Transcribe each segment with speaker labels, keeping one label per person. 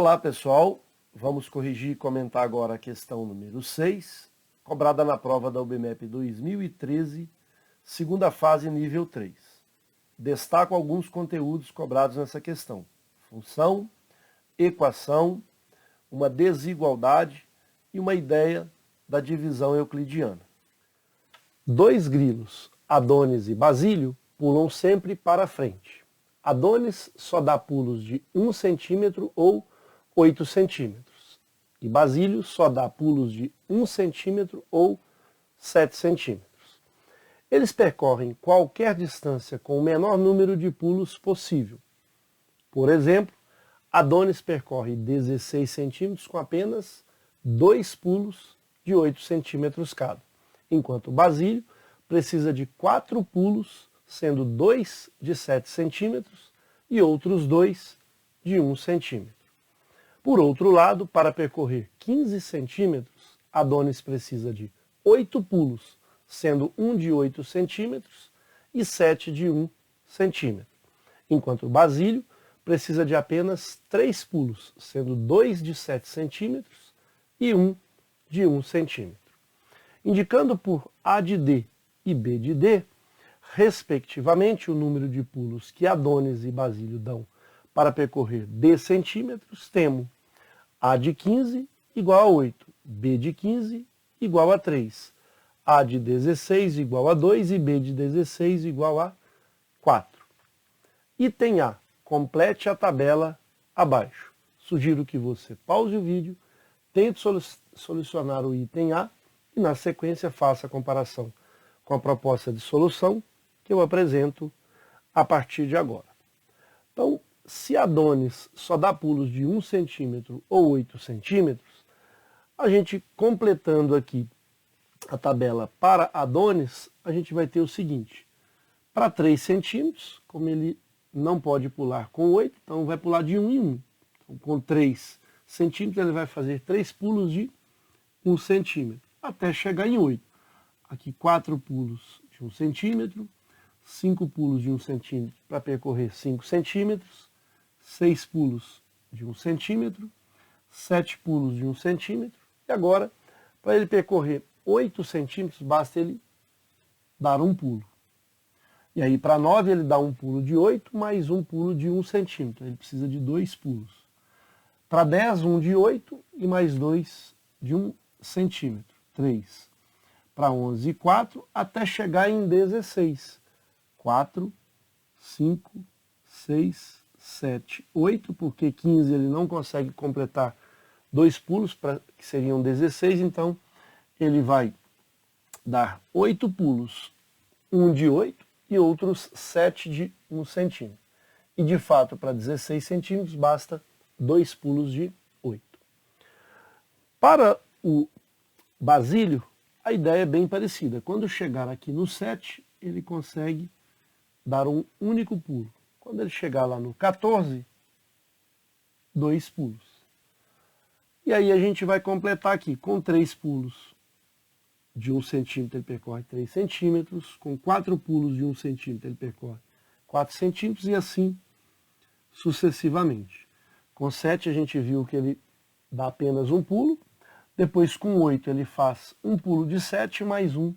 Speaker 1: Olá pessoal, vamos corrigir e comentar agora a questão número 6, cobrada na prova da UBMEP 2013, segunda fase nível 3. Destaco alguns conteúdos cobrados nessa questão: função, equação, uma desigualdade e uma ideia da divisão euclidiana. Dois grilos, Adonis e Basílio, pulam sempre para frente. Adonis só dá pulos de 1 centímetro ou 8 centímetros. E Basílio só dá pulos de 1 centímetro ou 7 centímetros. Eles percorrem qualquer distância com o menor número de pulos possível. Por exemplo, Adonis percorre 16 centímetros com apenas 2 pulos de 8 centímetros cada, enquanto Basílio precisa de 4 pulos, sendo 2 de 7 centímetros e outros 2 de 1 centímetro. Por outro lado, para percorrer 15 centímetros, Adonis precisa de 8 pulos, sendo 1 de 8 centímetros e 7 de 1 centímetro, enquanto Basílio precisa de apenas 3 pulos, sendo 2 de 7 centímetros e 1 de 1 centímetro. Indicando por A de D e B de D, respectivamente, o número de pulos que Adonis e Basílio dão para percorrer D centímetros, temos A de 15 igual a 8, B de 15 igual a 3, A de 16 igual a 2 e B de 16 igual a 4. Item A. Complete a tabela abaixo. Sugiro que você pause o vídeo, tente solucionar o item A e, na sequência, faça a comparação com a proposta de solução que eu apresento a partir de agora. Então, se Adonis só dá pulos de 1 centímetro ou 8 centímetros, a gente completando aqui a tabela para Adonis, a gente vai ter o seguinte: para 3 centímetros, como ele não pode pular com 8, então vai pular de 1 em 1. Então, com 3 centímetros ele vai fazer 3 pulos de 1 centímetro, até chegar em 8. Aqui 4 pulos de 1 centímetro, 5 pulos de 1 centímetro para percorrer 5 centímetros, 6 pulos de 1 centímetro, 7 pulos de 1 centímetro, e agora, para ele percorrer 8 centímetros, basta ele dar um pulo. E aí para 9 ele dá um pulo de 8, mais um pulo de 1 centímetro, ele precisa de 2 pulos. Para 10, um de 8 e mais 2 de 1 centímetro, 3. Para 11 e 4, até chegar em 16. 4, 5, 6, 7, 8, porque 15 ele não consegue completar 2 pulos, que seriam 16, então ele vai dar 8 pulos, um de 8 e outros 7 de 1 centímetro. E de fato, para 16 centímetros, basta 2 pulos de 8. Para o Basílio, a ideia é bem parecida. Quando chegar aqui no 7, ele consegue dar um único pulo. Quando ele chegar lá no 14, 2 pulos. E aí a gente vai completar aqui com 3 pulos de 1 centímetro, ele percorre 3 centímetros, com 4 pulos de 1 centímetro, ele percorre 4 centímetros, e assim sucessivamente. Com 7 a gente viu que ele dá apenas um pulo, depois com 8 ele faz um pulo de 7 mais um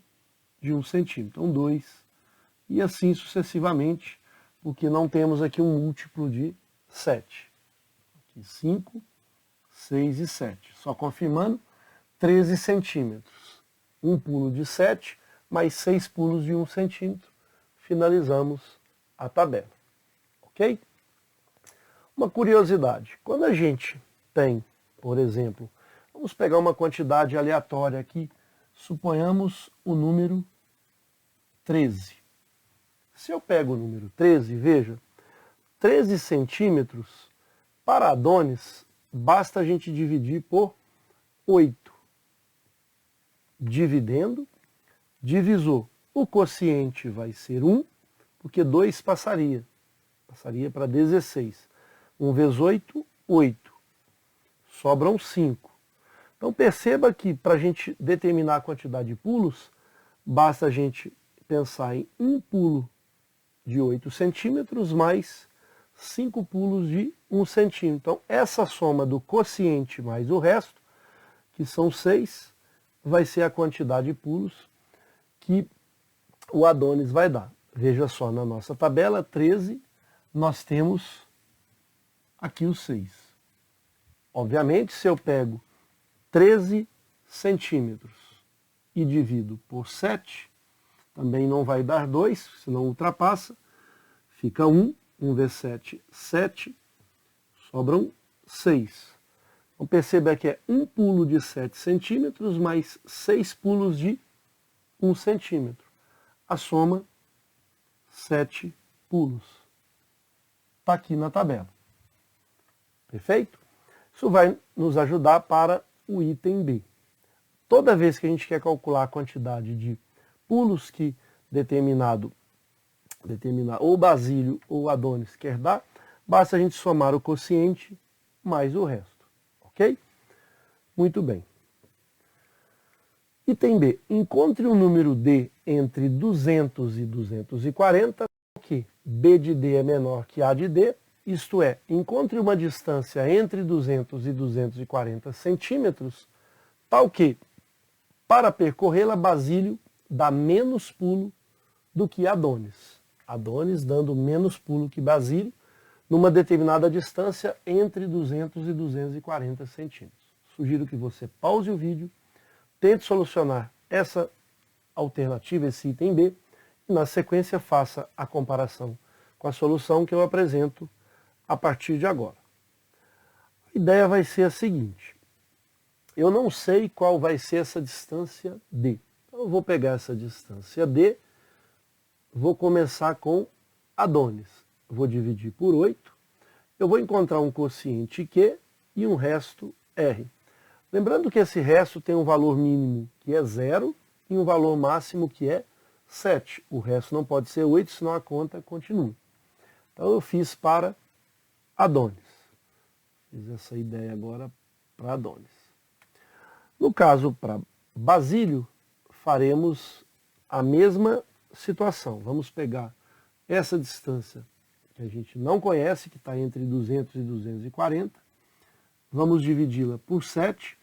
Speaker 1: de 1 centímetro, então 2, e assim sucessivamente, porque não temos aqui um múltiplo de 7. Aqui 5, 6 e 7. Só confirmando, 13 centímetros. Um pulo de 7, mais 6 pulos de 1 centímetro. Finalizamos a tabela. Ok? Uma curiosidade. Quando a gente tem, por exemplo, vamos pegar uma quantidade aleatória aqui, suponhamos o número 13. Se eu pego o número 13, veja, 13 centímetros, para Adonis, basta a gente dividir por 8. Dividendo, divisor. O quociente vai ser 1, porque 2 passaria para 16. 1 vezes 8, 8. Sobram 5. Então perceba que para a gente determinar a quantidade de pulos, basta a gente pensar em um pulo de 8 centímetros mais 5 pulos de 1 centímetro. Então, essa soma do quociente mais o resto, que são 6, vai ser a quantidade de pulos que o Adonis vai dar. Veja só, na nossa tabela 13, nós temos aqui os 6. Obviamente, se eu pego 13 centímetros e divido por 7, também não vai dar 2, senão ultrapassa. Fica 1, 1 vezes 7, 7, sobram 6. Então perceba que é um pulo de 7 centímetros mais 6 pulos de 1 centímetro. A soma, 7 pulos. Está aqui na tabela. Perfeito? Isso vai nos ajudar para o item B. Toda vez que a gente quer calcular a quantidade de pulos que determinado ou Basílio ou Adonis quer dar, basta a gente somar o quociente mais o resto. Ok? Muito bem. Item B. Encontre o número D entre 200 e 240, que B de D é menor que A de D, isto é, encontre uma distância entre 200 e 240 centímetros, tal que, para percorrê-la, Basílio dá menos pulo do que Adonis. Adonis dando menos pulo que Basílio, numa determinada distância entre 200 e 240 centímetros. Sugiro que você pause o vídeo, tente solucionar essa alternativa, esse item B, e na sequência faça a comparação com a solução que eu apresento a partir de agora. A ideia vai ser a seguinte: eu não sei qual vai ser essa distância D. Então eu vou pegar essa distância D, vou começar com Adonis. Vou dividir por 8, eu vou encontrar um quociente Q e um resto R. Lembrando que esse resto tem um valor mínimo que é 0 e um valor máximo que é 7. O resto não pode ser 8, senão a conta continua. Então eu fiz para Adonis. Fiz essa ideia agora para Adonis. No caso para Basílio, faremos a mesma situação. Vamos pegar essa distância que a gente não conhece, que está entre 200 e 240, vamos dividi-la por 7,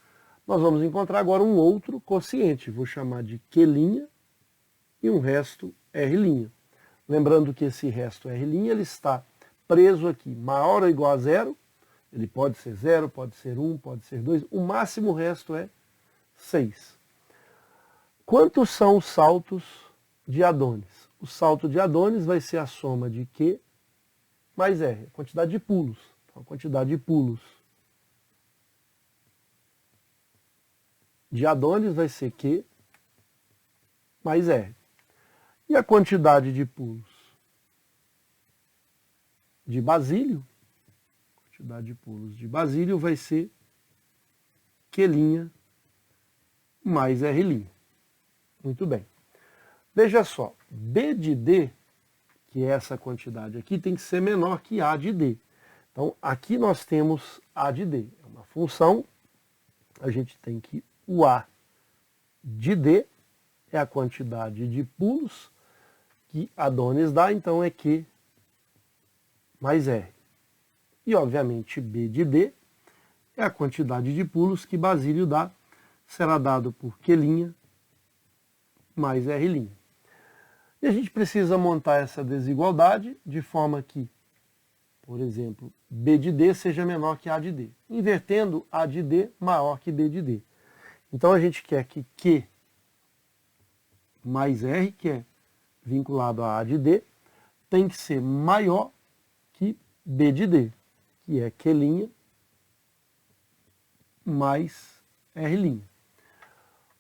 Speaker 1: nós vamos encontrar agora um outro quociente, vou chamar de Q' e um resto R'. Lembrando que esse resto R', ele está preso aqui, maior ou igual a 0, ele pode ser 0, pode ser 1, pode ser 2, o máximo resto é 6. Quantos são os saltos de Adonis? O salto de Adonis vai ser a soma de Q mais R, a quantidade de pulos. Então, a quantidade de pulos de Adonis vai ser Q mais R. E a quantidade de pulos de Basílio, vai ser Q' mais R'. Muito bem. Veja só, B de D, que é essa quantidade aqui, tem que ser menor que A de D. Então, aqui nós temos A de D. É uma função, a gente tem que o A de D é a quantidade de pulos que Adonis dá, então é Q mais R. E, obviamente, B de D é a quantidade de pulos que Basílio dá, será dado por Q' mais R'. E a gente precisa montar essa desigualdade de forma que, por exemplo, B de D seja menor que A de D, invertendo A de D maior que B de D. Então a gente quer que Q mais R, que é vinculado a A de D, tem que ser maior que B de D, que é Q' mais R'.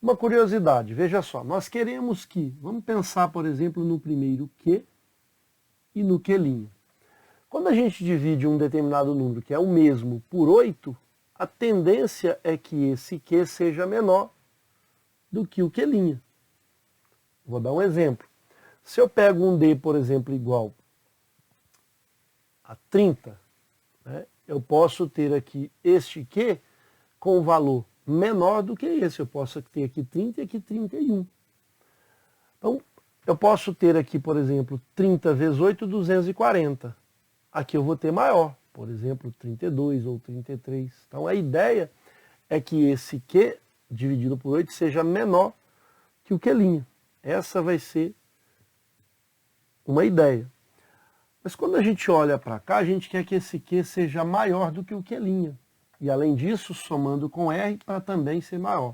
Speaker 1: Uma curiosidade, veja só, nós queremos que, vamos pensar, por exemplo, no primeiro Q e no Q'. Quando a gente divide um determinado número, que é o mesmo, por 8, a tendência é que esse Q seja menor do que o Q'. Vou dar um exemplo. Se eu pego um D, por exemplo, igual a 30, né, eu posso ter aqui este Q com valor menor do que esse. Eu posso ter aqui 30 e aqui 31. Então, eu posso ter aqui, por exemplo, 30 vezes 8, 240. Aqui eu vou ter maior, por exemplo, 32 ou 33. Então a ideia é que esse Q dividido por 8 seja menor que o Q'. Essa vai ser uma ideia. Mas quando a gente olha para cá, a gente quer que esse Q seja maior do que o Q'. E além disso, somando com R para também ser maior.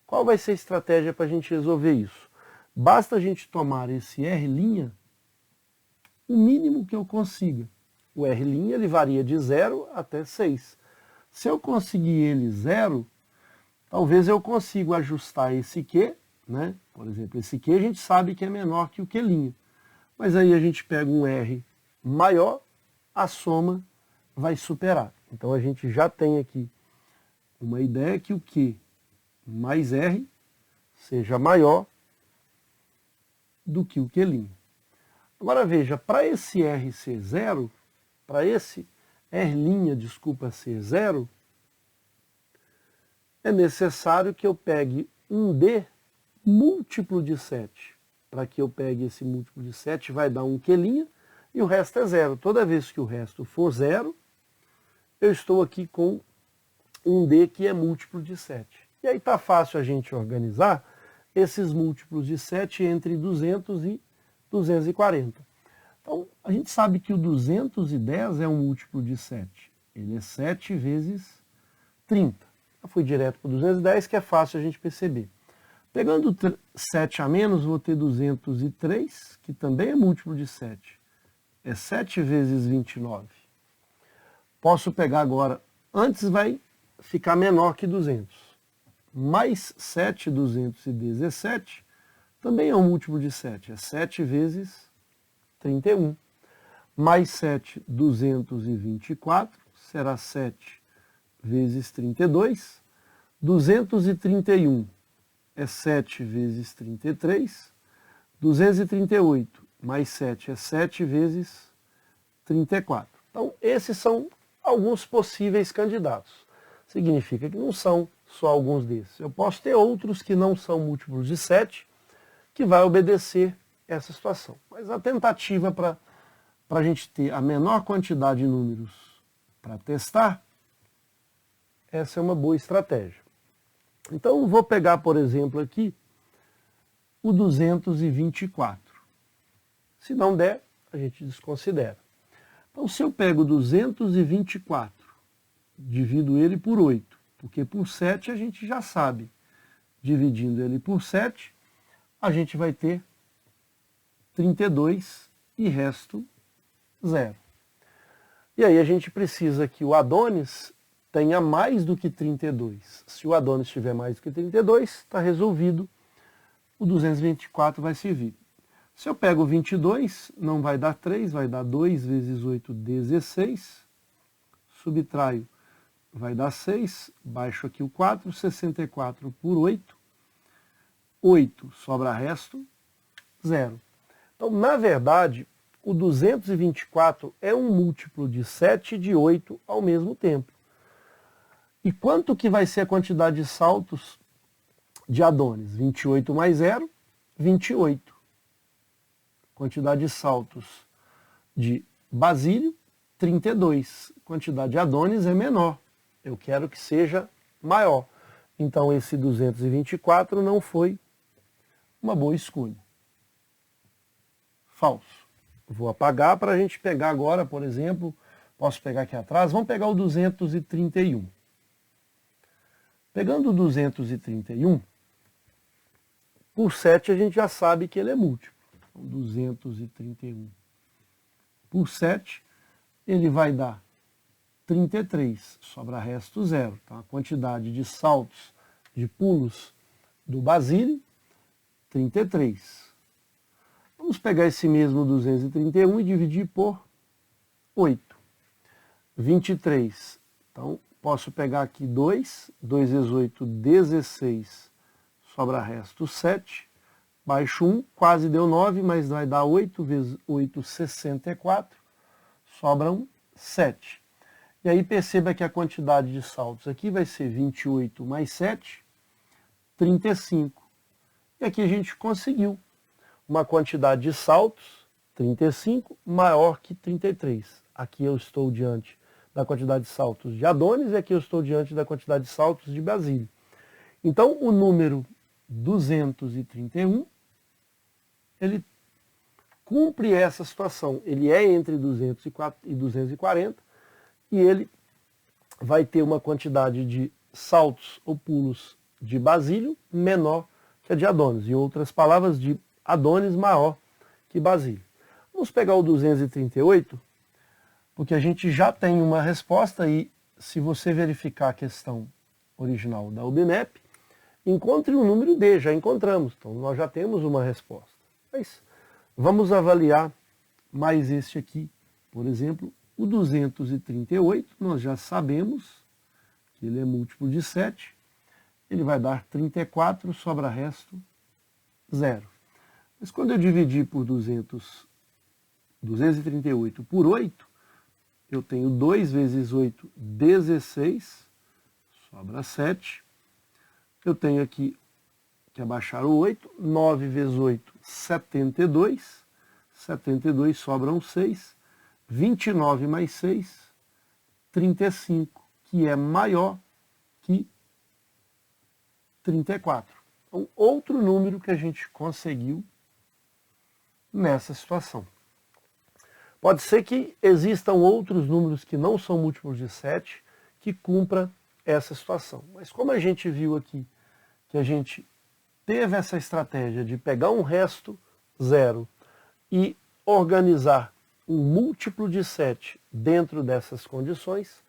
Speaker 1: Qual vai ser a estratégia para a gente resolver isso? Basta a gente tomar esse R', o mínimo que eu consiga. O R' ele varia de 0 até 6. Se eu conseguir ele 0, talvez eu consiga ajustar esse Q, né? Por exemplo, esse Q a gente sabe que é menor que o Q'. Mas aí a gente pega um R maior, a soma vai superar. Então a gente já tem aqui uma ideia que o Q mais R seja maior do que o Q'. Agora veja, para esse R ser 0, para esse R', ser 0, é necessário que eu pegue um D múltiplo de 7. Para que eu pegue esse múltiplo de 7, vai dar um Q' e o resto é 0. Toda vez que o resto for 0, eu estou aqui com um D que é múltiplo de 7. E aí está fácil a gente organizar esses múltiplos de 7 entre 200 e 240. Então, a gente sabe que o 210 é um múltiplo de 7. Ele é 7 vezes 30. Eu fui direto para o 210, que é fácil a gente perceber. Pegando 7 a menos, vou ter 203, que também é múltiplo de 7. É 7 vezes 29. Posso pegar agora, antes vai ficar menor que 200. Mais 7, 217, também é um múltiplo de 7. É 7 vezes 31. Mais 7, 224, será 7 vezes 32. 231 é 7 vezes 33. 238 mais 7 é 7 vezes 34. Então, esses são alguns possíveis candidatos. Significa que não são só alguns desses. Eu posso ter outros que não são múltiplos de 7, que vai obedecer essa situação. Mas a tentativa para a gente ter a menor quantidade de números para testar, essa é uma boa estratégia. Então, vou pegar, por exemplo, aqui o 224. Se não der, a gente desconsidera. Então, se eu pego 224, divido ele por 8, porque por 7 a gente já sabe. Dividindo ele por 7, a gente vai ter 32 e resto 0. E aí a gente precisa que o Adonis tenha mais do que 32. Se o Adonis tiver mais do que 32, está resolvido. O 224 vai servir. Se eu pego 22, não vai dar 3, vai dar 2 vezes 8, 16. Subtraio, vai dar 6. Baixo aqui o 4, 64 por 8. 8, sobra resto, 0. Então, na verdade, o 224 é um múltiplo de 7 e de 8 ao mesmo tempo. E quanto que vai ser a quantidade de saltos de Adonis? 28 mais 0, 28. Quantidade de saltos de Basílio, 32. Quantidade de Adonis é menor. Eu quero que seja maior. Então esse 224 não foi uma boa escolha. Falso. Vou apagar para a gente pegar agora, por exemplo, posso pegar aqui atrás, vamos pegar o 231. Pegando o 231, por 7 a gente já sabe que ele é múltiplo. Então, 231 por 7, ele vai dar 33, sobra resto 0. Então, a quantidade de saltos, de pulos do Basílio, 33. Vamos pegar esse mesmo 231 e dividir por 8. 23. Então, posso pegar aqui 2. 2 vezes 8, 16. Sobra resto 7. Baixo 1, quase deu 9, mas vai dar 8 vezes 8, 64. Sobram 7. E aí perceba que a quantidade de saltos aqui vai ser 28 mais 7, 35. E aqui a gente conseguiu uma quantidade de saltos, 35, maior que 33. Aqui eu estou diante da quantidade de saltos de Adonis e aqui eu estou diante da quantidade de saltos de Basílio. Então, o número 231, ele cumpre essa situação. Ele é entre 204 e 240 e ele vai ter uma quantidade de saltos ou pulos de Basílio menor que a de Adonis. Em outras palavras, de Adonis maior que Basílio. Vamos pegar o 238, porque a gente já tem uma resposta e se você verificar a questão original da UBMAP, encontre o número D, já encontramos. Então nós já temos uma resposta. Mas vamos avaliar mais este aqui. Por exemplo, o 238, nós já sabemos que ele é múltiplo de 7. Ele vai dar 34, sobra resto 0. Mas quando eu dividir por 238 por 8, eu tenho 2 vezes 8, 16, sobra 7. Eu tenho aqui que abaixar o 8, 9 vezes 8, 72. 72 sobram 6. 29 mais 6, 35, que é maior que 34. Então, outro número que a gente conseguiu nessa situação. Pode ser que existam outros números que não são múltiplos de 7 que cumpra essa situação. Mas como a gente viu aqui que a gente teve essa estratégia de pegar um resto zero e organizar um múltiplo de 7 dentro dessas condições,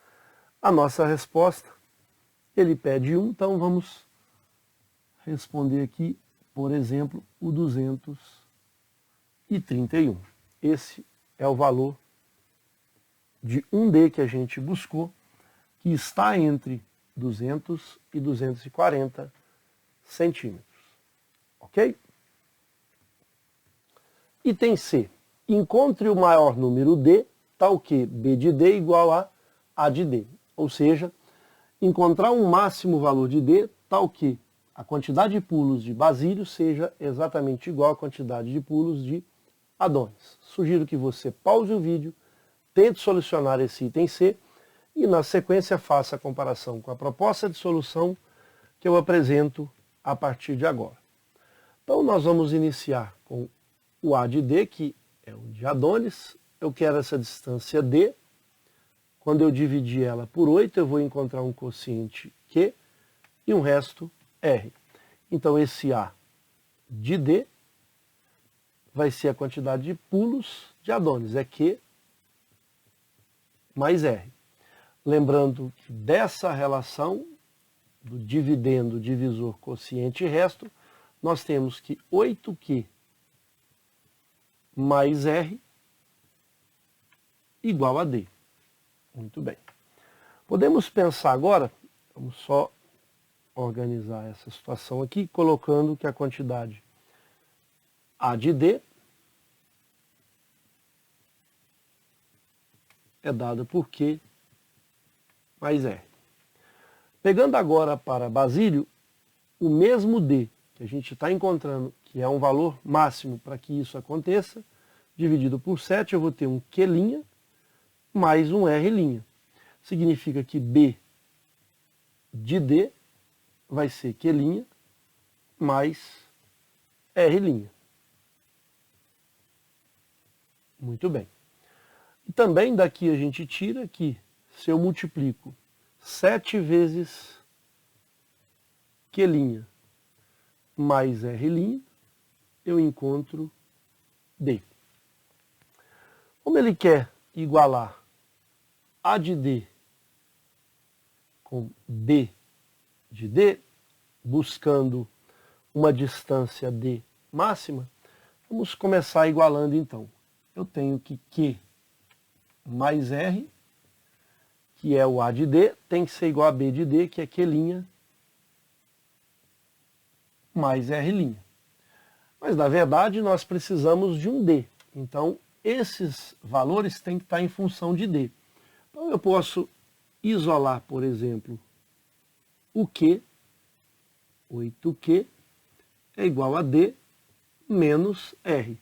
Speaker 1: a nossa resposta, ele pede 1, então vamos responder aqui, por exemplo, o 231. Esse é o valor de 1D que a gente buscou, que está entre 200 e 240 centímetros. Ok? Item C. Encontre o maior número D, tal que B de D igual a de D. Ou seja, encontrar um máximo valor de D, tal que a quantidade de pulos de Basílio seja exatamente igual à quantidade de pulos de Adonis. Sugiro que você pause o vídeo, tente solucionar esse item C e na sequência faça a comparação com a proposta de solução que eu apresento a partir de agora. Então nós vamos iniciar com o A de D, que é o de Adonis. Eu quero essa distância D. Quando eu dividir ela por 8, eu vou encontrar um quociente Q e um resto R. Então esse A de D vai ser a quantidade de pulos de Adonis, é Q mais R. Lembrando que dessa relação do dividendo, divisor, quociente e resto, nós temos que 8Q mais R igual a D. Muito bem. Podemos pensar agora, vamos só organizar essa situação aqui, colocando que a quantidade A de D é dada por Q mais R. Pegando agora para Basílio, o mesmo D que a gente está encontrando, que é um valor máximo para que isso aconteça, dividido por 7, eu vou ter um Q' mais um R'. Significa que B de D vai ser Q' mais R'. Muito bem. E também daqui a gente tira que se eu multiplico 7 vezes Q' mais R', eu encontro D. Como ele quer igualar A de D com B de D, buscando uma distância D máxima, vamos começar igualando então. Eu tenho que Q mais R, que é o A de D, tem que ser igual a B de D, que é Q' mais R'. Mas, na verdade, nós precisamos de um D. Então, esses valores têm que estar em função de D. Então, eu posso isolar, por exemplo, o Q, 8Q, é igual a D menos R.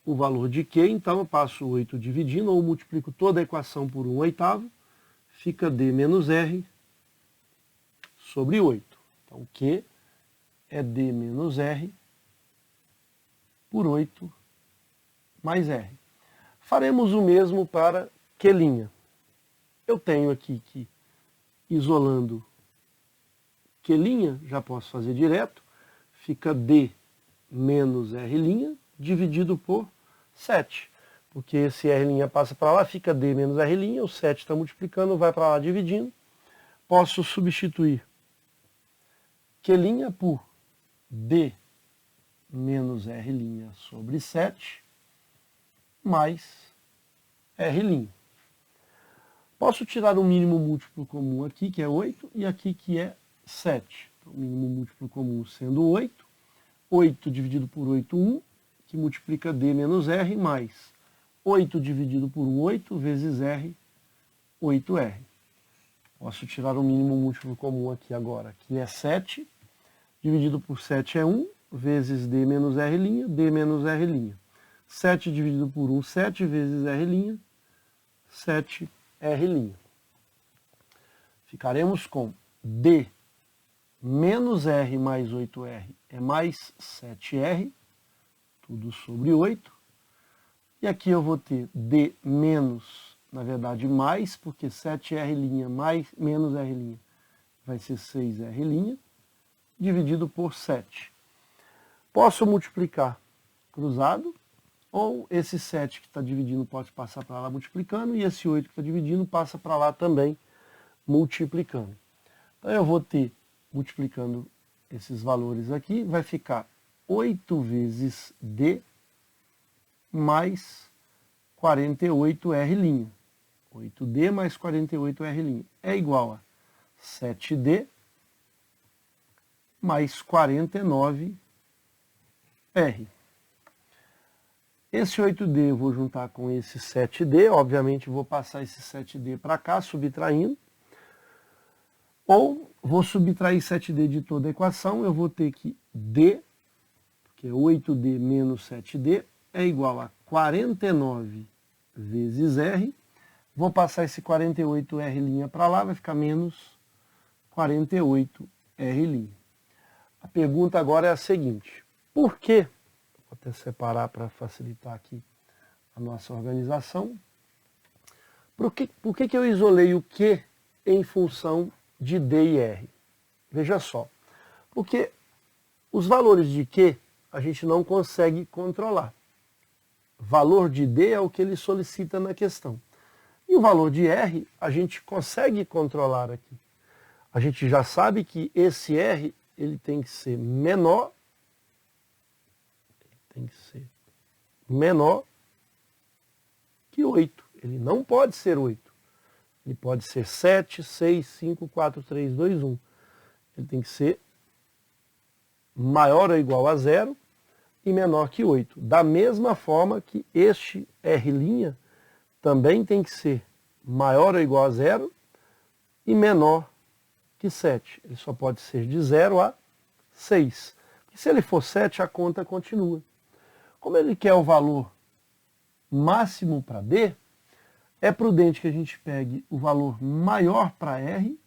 Speaker 1: o valor de Q, então eu passo 8 dividindo, ou multiplico toda a equação por 1/8, fica D menos R sobre 8. Então, Q é D menos R por 8 mais R. Faremos o mesmo para Q'. Eu tenho aqui que, isolando Q', já posso fazer direto, fica D menos R' dividido por 7. Porque esse R' passa para lá, fica D menos R', o 7 está multiplicando, vai para lá dividindo. Posso substituir Q' por D menos R' sobre 7 mais R'. Posso tirar o mínimo múltiplo comum aqui, que é 8, e aqui que é 7. Então, o mínimo múltiplo comum sendo 8. 8 dividido por 8, 1, que multiplica D menos R, mais 8 dividido por 1, 8, vezes R, 8R. Posso tirar o mínimo múltiplo comum aqui agora, que é 7, dividido por 7 é 1, vezes D menos R', D menos R'. 7 dividido por 1, 7, vezes R', 7R'. Ficaremos com D menos R mais 8R é mais 7R, tudo sobre 8. E aqui eu vou ter D menos, na verdade mais, porque 7R' mais menos R' vai ser 6R', dividido por 7. Posso multiplicar cruzado, ou esse 7 que está dividindo pode passar para lá multiplicando, e esse 8 que está dividindo passa para lá também multiplicando. Então eu vou ter, multiplicando esses valores aqui, vai ficar 8 vezes D mais 48R'. 8D mais 48R' é igual a 7D mais 49R. Esse 8D eu vou juntar com esse 7D, obviamente vou passar esse 7D para cá, subtraindo. Ou vou subtrair 7D de toda a equação, eu vou ter que D, que é 8D menos 7D, é igual a 49 vezes R. Vou passar esse 48R' para lá, vai ficar menos 48R'. A pergunta agora é a seguinte: por que, vou até separar para facilitar aqui a nossa organização, por que eu isolei o Q em função de D e R? Veja só, porque os valores de Q a gente não consegue controlar. Valor de D é o que ele solicita na questão. E o valor de R a gente consegue controlar aqui. A gente já sabe que esse R ele tem que ser menor, que 8. Ele não pode ser 8. Ele pode ser 7, 6, 5, 4, 3, 2, 1. Ele tem que ser maior ou igual a 0 e menor que 8. Da mesma forma que este R' também tem que ser maior ou igual a 0 e menor que 7. Ele só pode ser de 0 a 6. E se ele for 7, a conta continua. Como ele quer o valor máximo para D, é prudente que a gente pegue o valor maior para R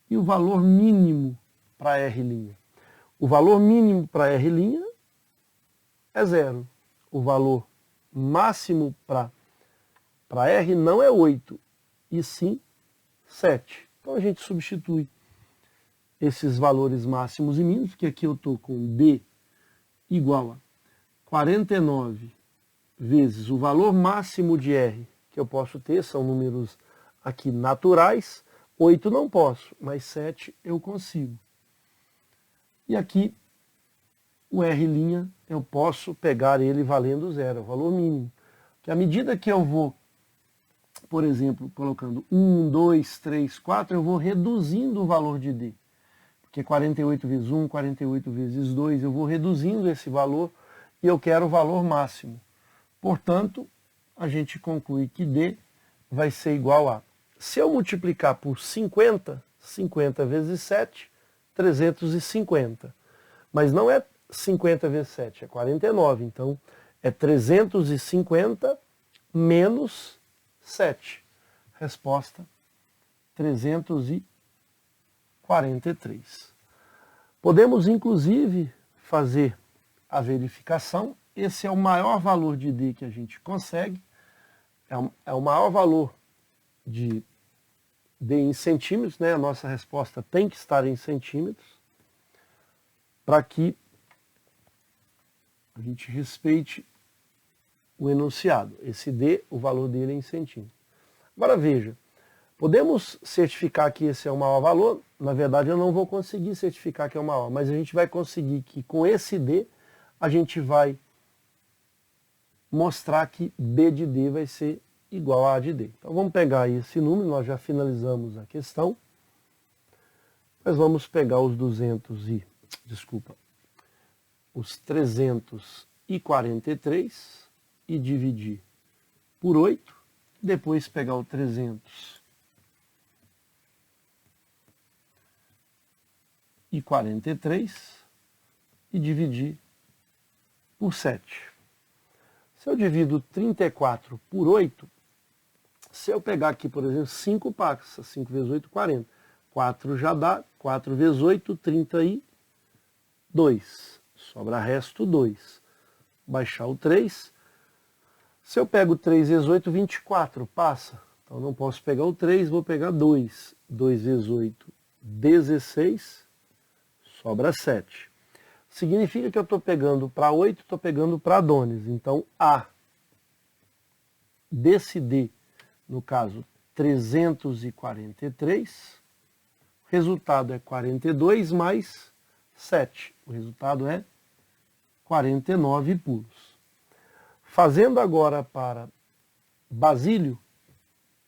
Speaker 1: e o valor mínimo para R'. O valor mínimo para R' é 0. O valor máximo para R não é 8, e sim 7. Então a gente substitui esses valores máximos e mínimos, que aqui eu estou com D igual a 49 vezes o valor máximo de R, que eu posso ter, são números aqui naturais, 8 não posso, mas 7 eu consigo. E aqui o R' eu posso pegar ele valendo 0, é o valor mínimo. Que à medida que eu vou, por exemplo, colocando 1, 2, 3, 4, eu vou reduzindo o valor de D. Porque 48 vezes 1, 48 vezes 2, eu vou reduzindo esse valor e eu quero o valor máximo. Portanto, a gente conclui que D vai ser igual a, se eu multiplicar por 50, 50 vezes 7, 350. Mas não é 50 vezes 7, é 49. Então, é 350 menos 7. Resposta 343. Podemos, inclusive, fazer a verificação. Esse é o maior valor de D que a gente consegue. É o maior valor de D em centímetros, né? A nossa resposta tem que estar em centímetros, para que a gente respeite o enunciado. Esse D, o valor dele é em centímetros. Agora veja, podemos certificar que esse é o maior valor. Na verdade, eu não vou conseguir certificar que é o maior, mas a gente vai conseguir que com esse D, a gente vai mostrar que B de D vai ser igual a A de D. Então vamos pegar aí esse número, nós já finalizamos a questão. Nós vamos pegar os 343 e dividir por 8. Depois pegar o 343 e dividir por 7. Se eu divido 34 por 8, se eu pegar aqui, por exemplo, 5 passa, 5 vezes 8, 40. 4 já dá, 4 vezes 8, 32. Sobra resto 2. Baixar o 3. Se eu pego 3 vezes 8, 24, passa. Então não posso pegar o 3, vou pegar 2. 2 vezes 8, 16. Sobra 7. Significa que eu estou pegando para 8, estou pegando para Adonis. Então, A desse D, no caso, 343, o resultado é 42 mais 7. O resultado é 49 pulos. Fazendo agora para Basílio,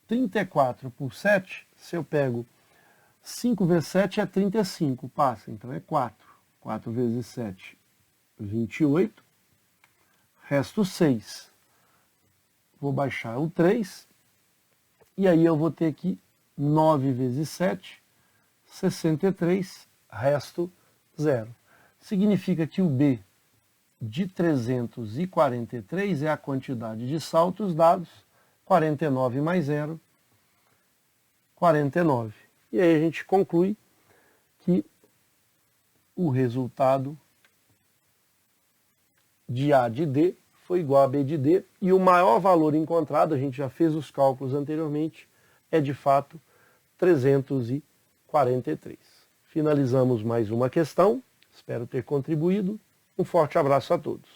Speaker 1: 34 por 7, se eu pego 5 vezes 7 é 35, passa, então é 4. 4 vezes 7, 28. Resto 6. Vou baixar o 3. E aí eu vou ter aqui 9 vezes 7, 63. Resto 0. Significa que o B de 343 é a quantidade de saltos dados. 49 mais 0, 49. E aí a gente conclui que o resultado de A de D foi igual a B de D, e o maior valor encontrado, a gente já fez os cálculos anteriormente, é de fato 343. Finalizamos mais uma questão, espero ter contribuído. Um forte abraço a todos.